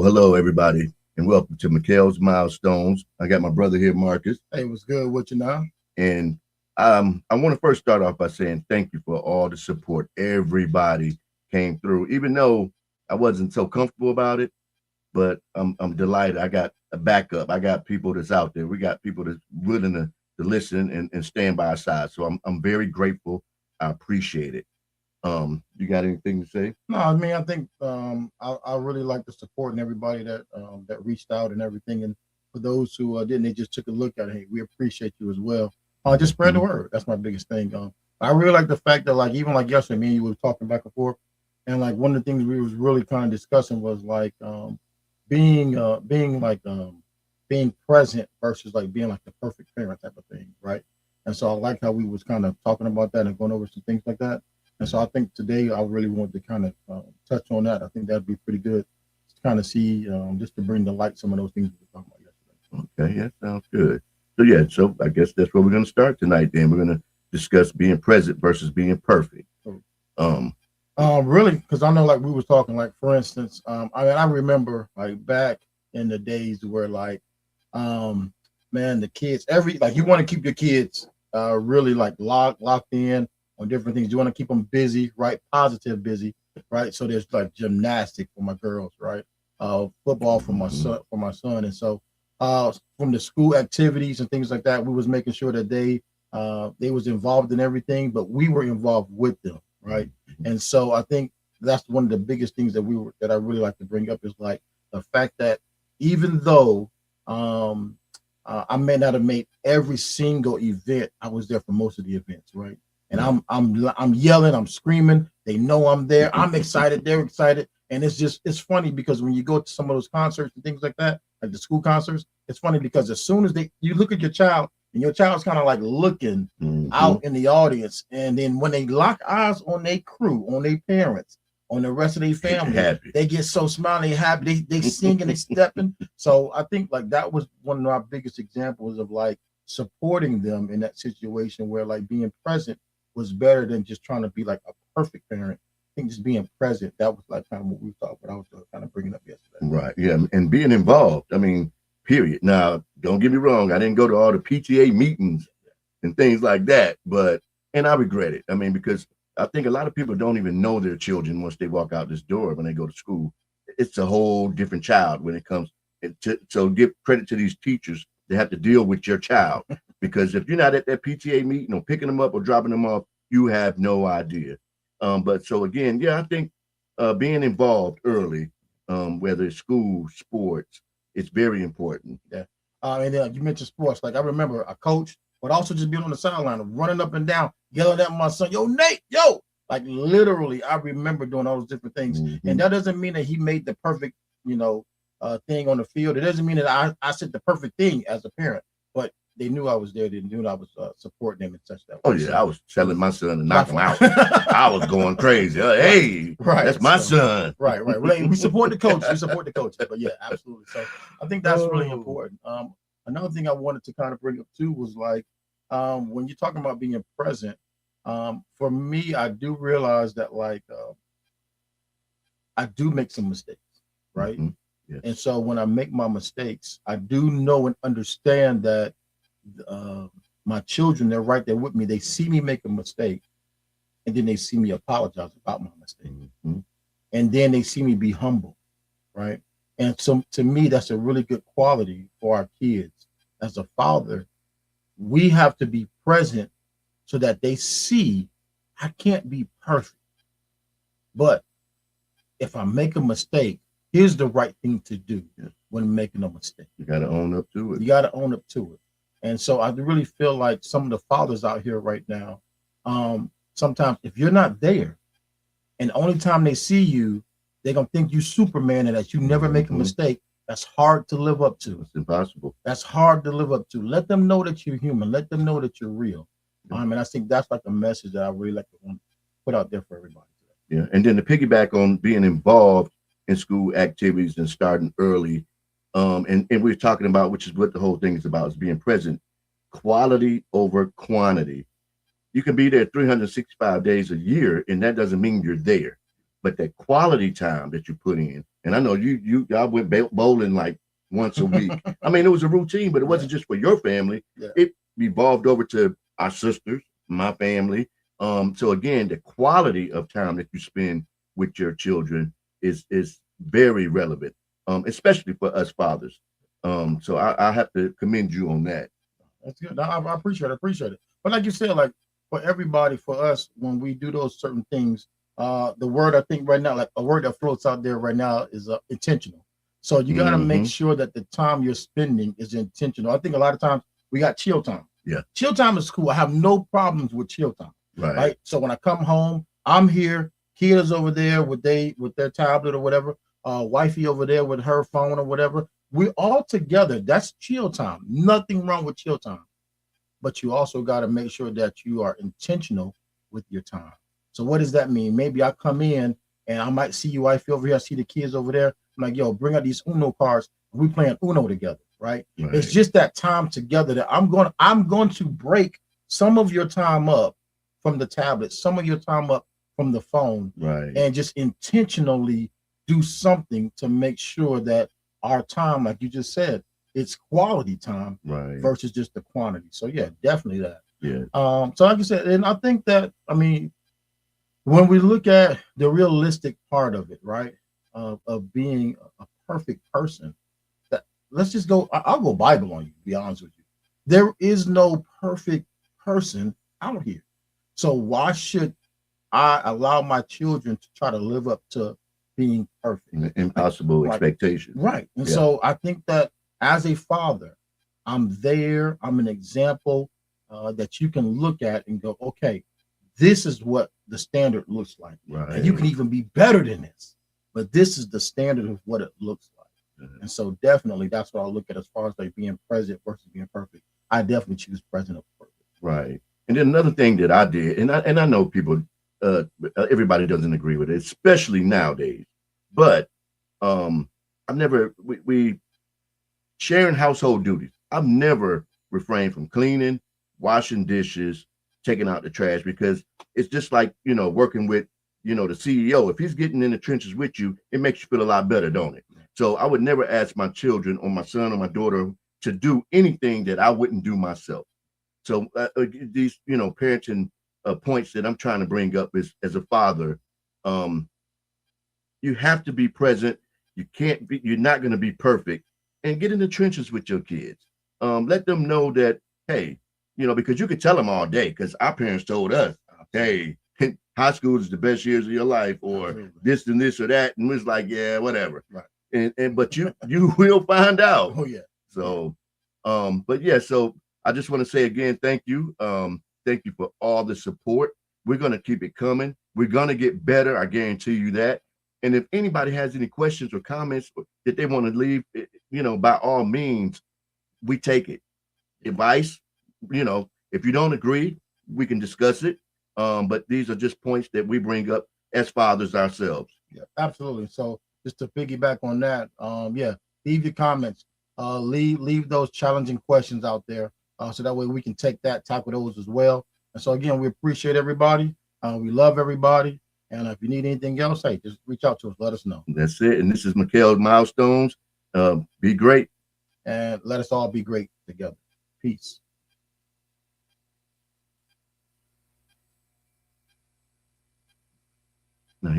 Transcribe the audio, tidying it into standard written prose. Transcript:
Hello, everybody, and welcome to MecalsMilestones. I got my brother here, Marcus, Hey, what's good with you now? and I want to first start off by saying thank you for all the support. Everybody came through, even though I wasn't so comfortable about it, but I'm delighted. I got a backup. I got people that's out there. We got people that's willing to listen and stand by our side. So I'm very grateful. I appreciate it. You got anything to say? No, I mean I think I really like the support and everybody that reached out and everything. And for those who didn't, they just took a look at it. Hey, we appreciate you as well. Just spread the Mhm. word. That's my biggest thing. I really like the fact that like even like yesterday, me and you were talking back and forth, and like one of the things we was really kind of discussing was like being present versus like being like the perfect parent type of thing, right? And so I like how we was kind of talking about that and going over some things like that. And so I think today I really want to kind of touch on that. I think that'd be pretty good to kind of see just to bring to light some of those things we were talking about yesterday. Okay, yeah, sounds good. So I guess that's where we're going to start tonight. Then we're going to discuss being present versus being perfect. So, Um, really, because I know like we was talking like for instance, I mean I remember like back in the days where like um, man the kids every like you want to keep your kids really like locked in on different things. You want to keep them busy, right? Positive busy, right? So there's like gymnastics for my girls, right? Football mhm. for my son, and so from the school activities and things like that, we was making sure that they was involved in everything, but we were involved with them, right? And so I think that's one of the biggest things that I really like to bring up is like the fact that even though um, I may not have made every single event, I was there for most of the events, right? And Right. I'm yelling, I'm screaming. They know I'm there. I'm excited. They're excited, and it's funny because when you go to some of those concerts and things like that, like the school concerts, it's funny because as soon as you look at your child and your child's kind of like looking Hmm. out in the audience, and then when they lock eyes on their crew, on their parents, on the rest of their They get family, happy. they get so smiling, happy. They singing, they stepping. So I think like that was one of our biggest examples of like supporting them in that situation where like being present was better than just trying to be like a perfect parent. I think just being present, that was like kind of what we thought, what I was kind of bringing up yesterday. Right. Yeah. And being involved. I mean, period. Now, don't get me wrong. I didn't go to all the PTA meetings and things like that, and I regret it. I mean, because I think a lot of people don't even know their children once they walk out this door when they go to school. It's a whole different child when it comes so give credit to these teachers. They have to deal with your child because if you're not at that PTA meeting or picking them up or dropping them off, you have no idea. But so again, yeah, I think being involved early, whether it's school, sports, it's very important. Yeah. And then you mentioned sports. Like I remember a coach, but also just being on the sideline, running up and down, yelling at my son, "Yo, Nate, yo!" Like literally, I remember doing all those different things. And Hmm. that doesn't mean that he made the perfect, thing on the field. It doesn't mean that I said the perfect thing as a parent, but they knew I was there. They knew I was supporting them and such that Oh way. yeah, I So was it telling was my son to knock him platform. out. I was going crazy. Right, Hey, that's right. my So son. right. Well, we support the coach. We support the coaches. But yeah, absolutely. So I think that's really Oh. important. Another thing I wanted to kind of bring up too was like when you're talking about being present. For me, I do realize that like I do make some mistakes, right? Hmm. Yes. And so when I make my mistakes, I do know and understand that uh, my children, they're right there with me. They see me make a mistake, and then they see me apologize about my mistake, Hmm. and then they see me be humble, right? And so to me, that's a really good quality for our kids. As a father, we have to be present so that they see I can't be perfect, but if I make a mistake, here's the right thing to do Yes. when making a mistake. You got to own up to it. You got to own up to it. And so I really feel like some of the fathers out here right now, sometimes if you're not there, and the only time they see you, they're gonna think you Superman and that you never make a Hmm. mistake. That's hard to live up to. It's impossible. That's hard to live up to. Let them know that you're human. Let them know that you're real. Yeah. And I think that's like a message that I really like to put out there for everybody today. Yeah. And then to piggyback on being involved in school activities and starting early, and we're talking about, which is what the whole thing is about, is being present, quality over quantity. You can be there 365 days a year, and that doesn't mean you're there. but that quality time that you put in. And I know y'all went bowling like once a week. I mean, it was a routine, but it wasn't just for your family. Yeah. It evolved over to our sisters, my family. So again, the quality of time that you spend with your children is very relevant, especially for us fathers. So I have to commend you on that. That's good. No, I appreciate it. Appreciate it. But like you said, like for everybody, for us, when we do those certain things, the word I think right now, like a word that floats out there right now is intentional. So you got to make Hmm. sure that the time you're spending is intentional. I think a lot of times we got chill time. Yeah. Chill time is cool. I have no problems with chill time. Right. Right. So when I come home, I'm here. Kids over there with their tablet or whatever. Wifey over there with her phone or whatever. We all together. That's chill time. Nothing wrong with chill time. But you also got to make sure that you are intentional with your time. So what does that mean? Maybe I come in and I might see you wifey over here. I see the kids over there. I'm like, yo, bring out these Uno cards. We playing Uno together, right? It's just that time together that I'm going to break some of your time up from the tablet, some of your time up from the phone, Right. and just intentionally do something to make sure that our time, like you just said, it's quality time Right. versus just the quantity. So yeah, definitely that. Yeah. So like I said, and I think that when we look at the realistic part of it, right, of being a perfect person, that let's just go. I'll go Bible on you. To be honest with you, there is no perfect person out here. So why should I allow my children to try to live up to being perfect? Impossible Right. expectation. Right. And Yeah. so I think that as a father, I'm there. I'm an example that you can look at and go, okay, this is what the standard looks like. Right. And you can even be better than this. But this is the standard of what it looks like. Mhm. And so definitely that's what I look at as far as like being present versus being perfect. I definitely choose present over perfect. Right. And then another thing that I did, and I know people, everybody doesn't agree with it, especially nowadays. But I've never we sharing household duties. I've never refrained from cleaning, washing dishes, taking out the trash because it's just like working with the CEO. If he's getting in the trenches with you, it makes you feel a lot better, don't it? So I would never ask my children or my son or my daughter to do anything that I wouldn't do myself. So these parenting points that I'm trying to bring up is as a father, um, you have to be present. You can't be. You're not going to be perfect, and get in the trenches with your kids. Let them know that hey, because you could tell them all day. Because our parents told us, hey, high school is the best years of your life, or Absolutely. this and this or that, and it's like yeah, whatever. Right. And but you will find out. Oh yeah. So, but yeah, so I just want to say again, thank you. Thank you for all the support. We're gonna keep it coming. We're gonna get better. I guarantee you that. And if anybody has any questions or comments that they want to leave, by all means, we take it. Advice, if you don't agree, we can discuss it. But these are just points that we bring up as fathers ourselves. Yeah, absolutely. So just to piggyback on that, yeah, leave your comments. Leave those challenging questions out there, so that way we can take that, tackle those as well. And so again, we appreciate everybody. We love everybody. And if you need anything else, hey, just reach out to us. Let us know. That's it. And this is MecalsMilestones. Be great. And let us all be great together. Peace. Now,